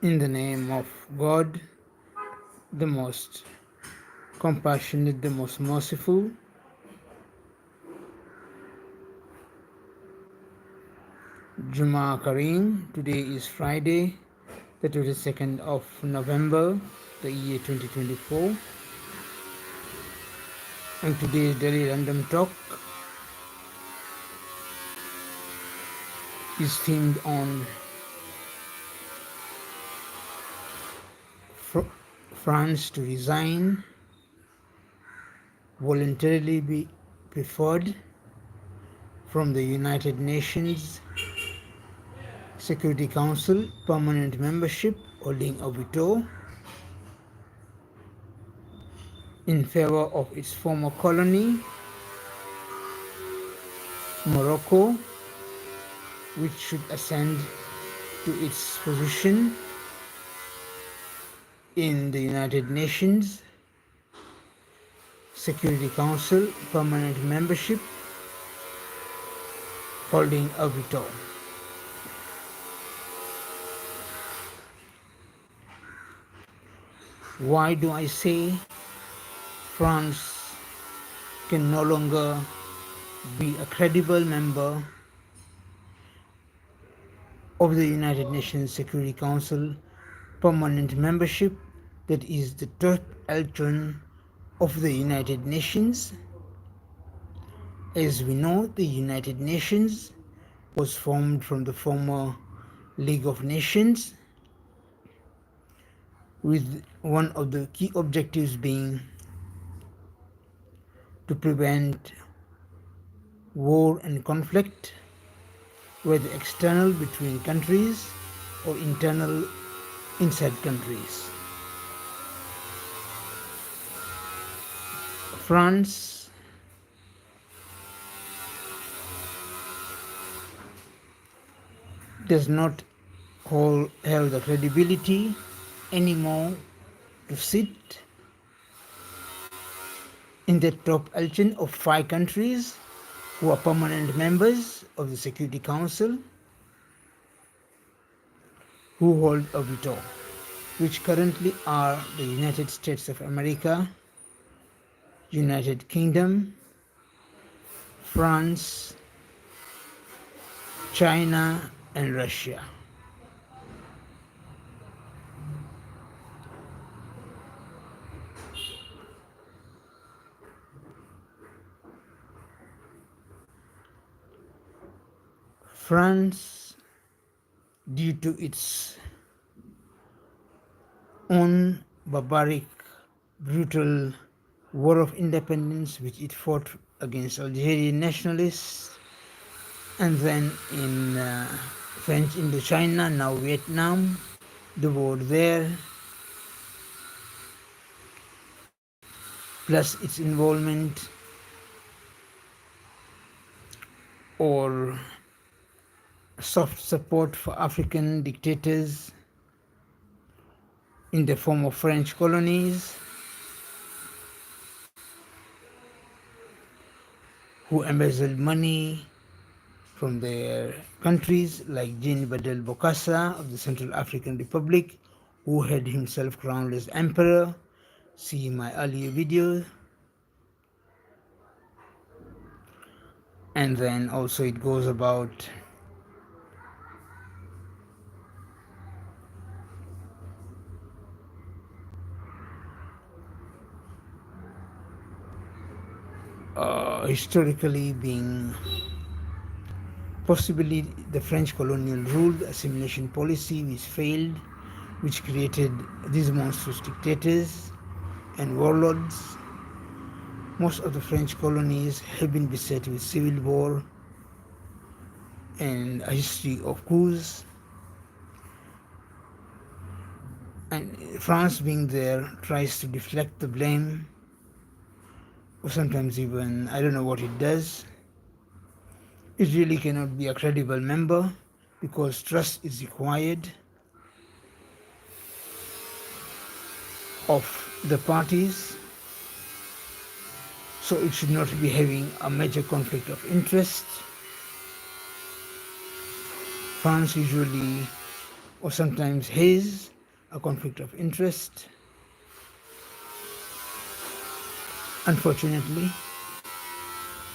In the name of God, the most compassionate, the most merciful, Juma Kareem. Today is Friday, the 22nd of November, the year 2024. And today's daily random talk is themed on France to resign, voluntarily be preferred from the United Nations Security Council permanent membership, holding a veto in favor of its former colony, Morocco, which should ascend to its position in the United Nations Security Council permanent membership, holding a veto. Why do I say France can no longer be a credible member of the United Nations Security Council permanent membership, that is the top echelon of the United Nations? As we know, the United Nations was formed from the former League of Nations, with one of the key objectives being to prevent war and conflict, whether external between countries or internal inside countries. France does not have the credibility anymore to sit in the top echelon of 5 countries who are permanent members of the Security Council, who hold a veto, which currently are the United States of America, United Kingdom, France, China, and Russia. France, due to its own barbaric, brutal war of independence which it fought against Algerian nationalists, and then in French IndoChina, now Vietnam, the war there, plus its involvement or soft support for African dictators in the form of French colonies, who embezzled money from their countries, like Jean Bedel Bokassa of the Central African Republic, who had himself crowned as emperor. See my earlier video. And then also it goes about historically being possibly the French colonial rule, the assimilation policy, which failed, which created these monstrous dictators and warlords. Most of the French colonies have been beset with civil war and a history of coups. And France, being there, tries to deflect the blame, or sometimes even, I don't know what it does. It really cannot be a credible member because trust is required of the parties, so it should not be having a major conflict of interest. France usually or sometimes his, a conflict of interest. Unfortunately,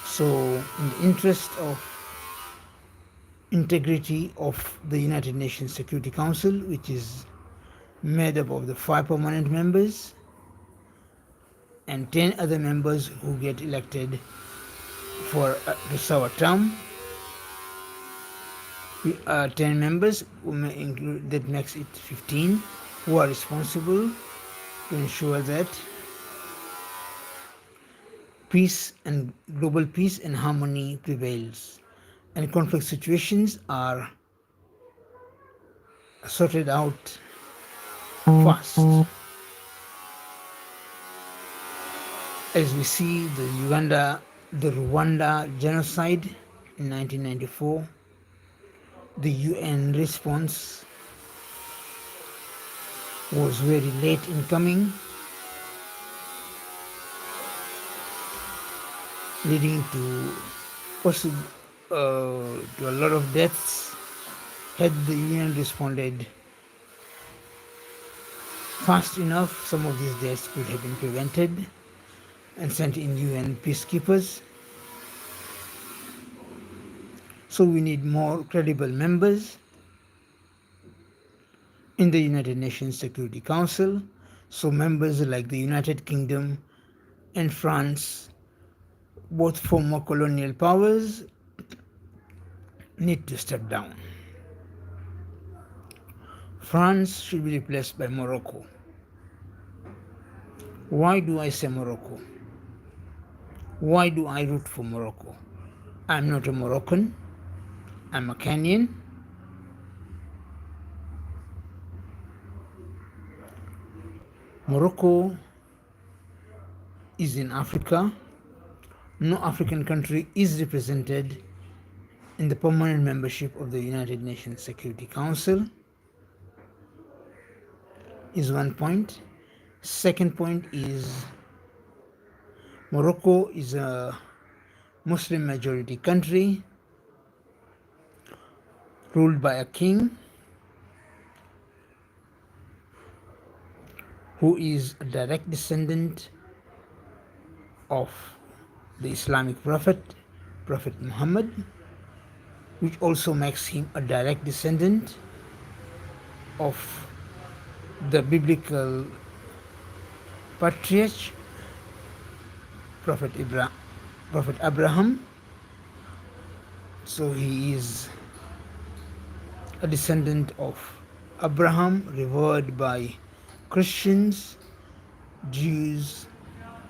so in the interest of integrity of the United Nations Security Council, which is made up of the 5 permanent members and 10 other members who get elected for to serve a term. 10 members who may include, that makes it 15, who are responsible to ensure that peace and global peace and harmony prevails, and conflict situations are sorted out fast. As we see the Rwanda genocide in 1994, the UN response was very late in coming, leading to a lot of deaths. Had the UN responded fast enough, some of these deaths could have been prevented and sent in UN peacekeepers. So we need more credible members in the United Nations Security Council. So members like the United Kingdom and France, both former colonial powers, need to step down. France should be replaced by Morocco. Why do I say Morocco? Why do I root for Morocco? I'm not a Moroccan, I'm a Kenyan. Morocco is in Africa. No African country is represented in the permanent membership of the United Nations Security Council, is one point. Second point is Morocco is a Muslim majority country ruled by a king who is a direct descendant of the Islamic prophet, Prophet Muhammad, which also makes him a direct descendant of the biblical patriarch, Prophet Abraham. So he is a descendant of Abraham, revered by Christians, Jews,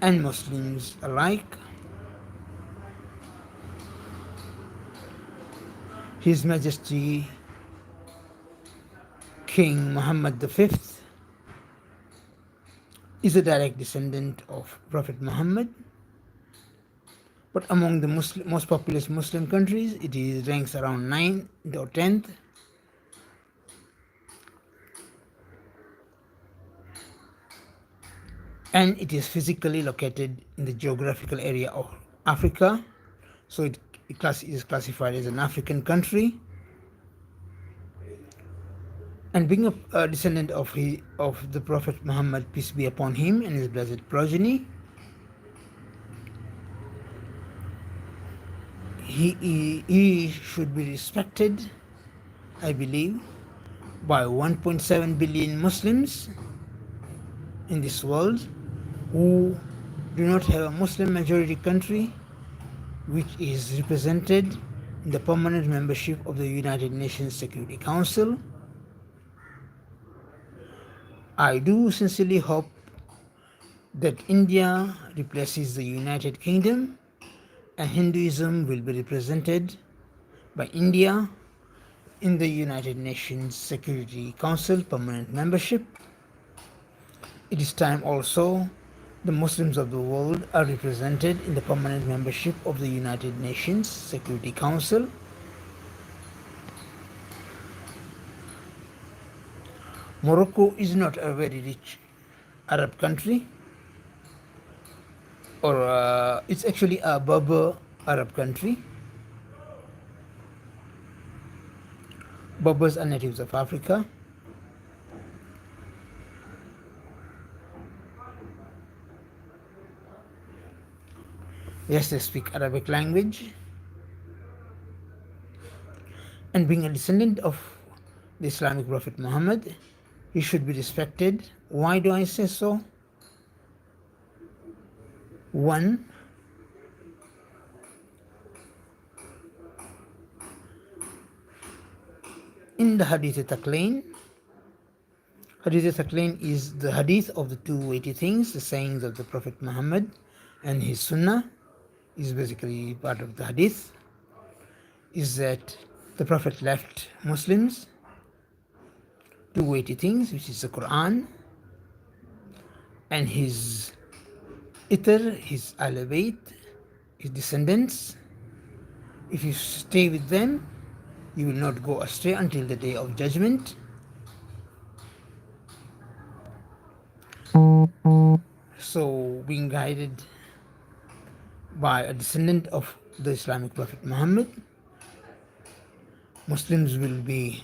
and Muslims alike. His Majesty King Muhammad V is a direct descendant of Prophet Muhammad, but among the most populous Muslim countries, it ranks around 9th or 10th. And it is physically located in the geographical area of Africa, so it is classified as an African country. And being a descendant of the Prophet Muhammad, peace be upon him, and his blessed progeny, he should be respected, I believe, by 1.7 billion Muslims in this world who do not have a Muslim majority country which is represented in the permanent membership of the United Nations Security Council. I do sincerely hope that India replaces the United Kingdom and Hinduism will be represented by India in the United Nations Security Council permanent membership. It is time also the Muslims of the world are represented in the permanent membership of the United Nations Security Council. Morocco is not a very rich Arab country, or it's actually a Berber Arab country. Berbers are natives of Africa. Yes, they speak Arabic language. And being a descendant of the Islamic Prophet Muhammad, he should be respected. Why do I say so? One, in the Hadith Taqleen, Hadith Taqleen is the hadith of the two weighty things, the sayings of the Prophet Muhammad, and his Sunnah is basically part of the hadith, is that the Prophet left Muslims two weighty things, which is the Quran and his Itr, his Ahl Bayt, his descendants. If you stay with them, you will not go astray until the day of judgment. So, being guided by a descendant of the Islamic Prophet Muhammad, Muslims will be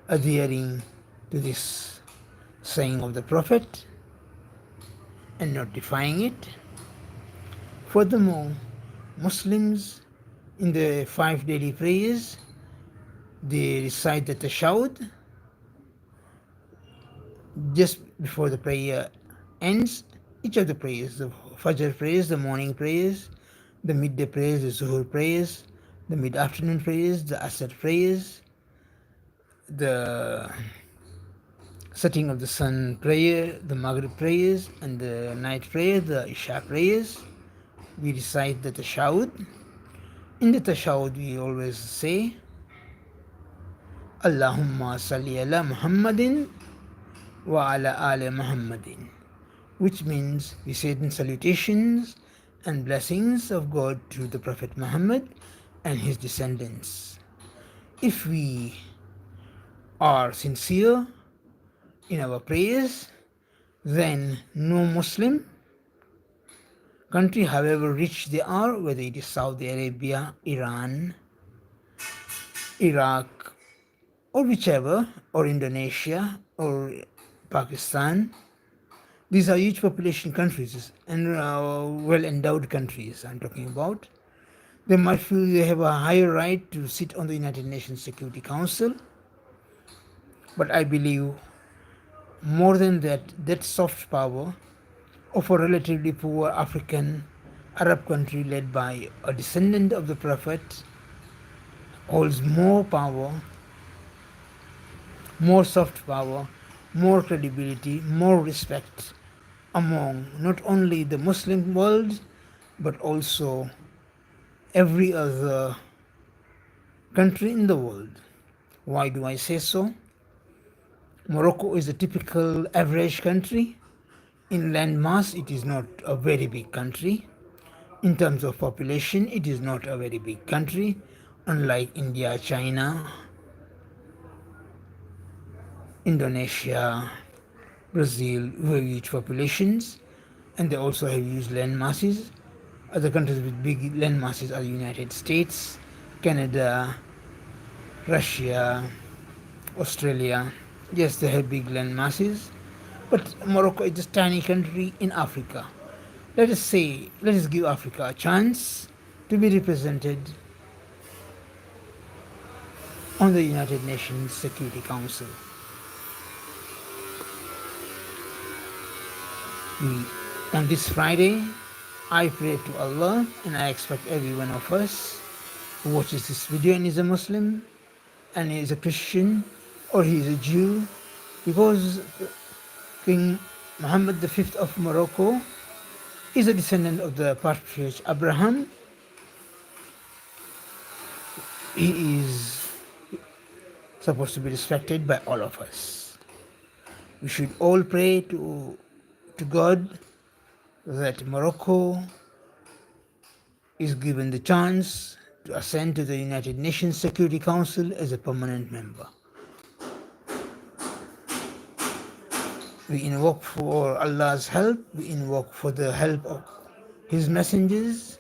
adhering to this saying of the Prophet and not defying it. Furthermore, Muslims in the 5 daily prayers, they recite the tashahud just before the prayer ends. Each of the prayers, the Fajr prayers, the morning prayers, the midday prayers, the Zuhur prayers, the mid-afternoon prayers, the Asr prayers, the setting of the sun prayer, the Maghrib prayers, and the night prayer, the Isha prayers. We recite the tashahud. In the tashahud, we always say, Allahumma salli ala Muhammadin wa ala ali Muhammadin, which means we say in salutations and blessings of God to the Prophet Muhammad and his descendants. If we are sincere in our prayers, then no Muslim country, however rich they are, whether it is Saudi Arabia, Iran, Iraq, or whichever, or Indonesia, or Pakistan, these are huge population countries and well-endowed countries I'm talking about. They might feel they have a higher right to sit on the United Nations Security Council, but I believe more than that, that soft power of a relatively poor African Arab country led by a descendant of the Prophet holds more power, more soft power, more credibility, more respect among not only the Muslim world but also every other country in the world. Why do I say so? Morocco is a typical average country. In land mass, it is not a very big country. In terms of population, it is not a very big country, unlike India, China, Indonesia, Brazil, who have huge populations, and they also have huge land masses. Other countries with big land masses are the United States, Canada, Russia, Australia. Yes, they have big land masses, but Morocco is a tiny country in Africa. Let us give Africa a chance to be represented on the United Nations Security Council. On this Friday, I pray to Allah, and I expect every one of us who watches this video and is a Muslim, and is a Christian, or he is a Jew, because King Muhammad V of Morocco is a descendant of the patriarch Abraham. He is supposed to be respected by all of us. We should all pray to God that Morocco is given the chance to ascend to the United Nations Security Council as a permanent member. We invoke for Allah's help, we invoke for the help of His messengers,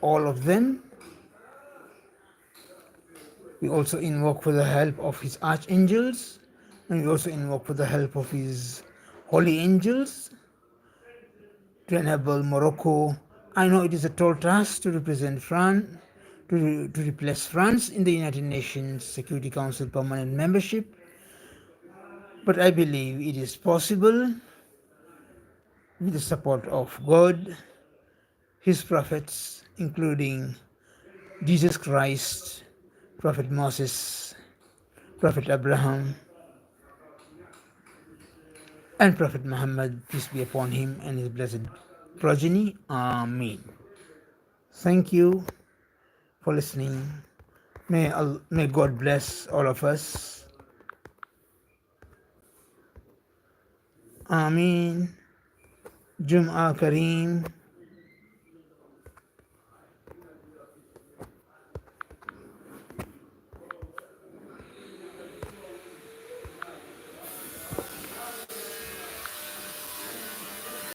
all of them. We also invoke for the help of His archangels, and we also invoke for the help of His holy angels. to enable Morocco. I know it is a tall task to represent France, to replace France in the United Nations Security Council permanent membership, but I believe it is possible with the support of God, His prophets, including Jesus Christ, Prophet Moses, Prophet Abraham, and Prophet Muhammad, peace be upon him and his blessed progeny. Amen. Thank you for listening. May God bless all of us. Amen. Jum'ah Kareem.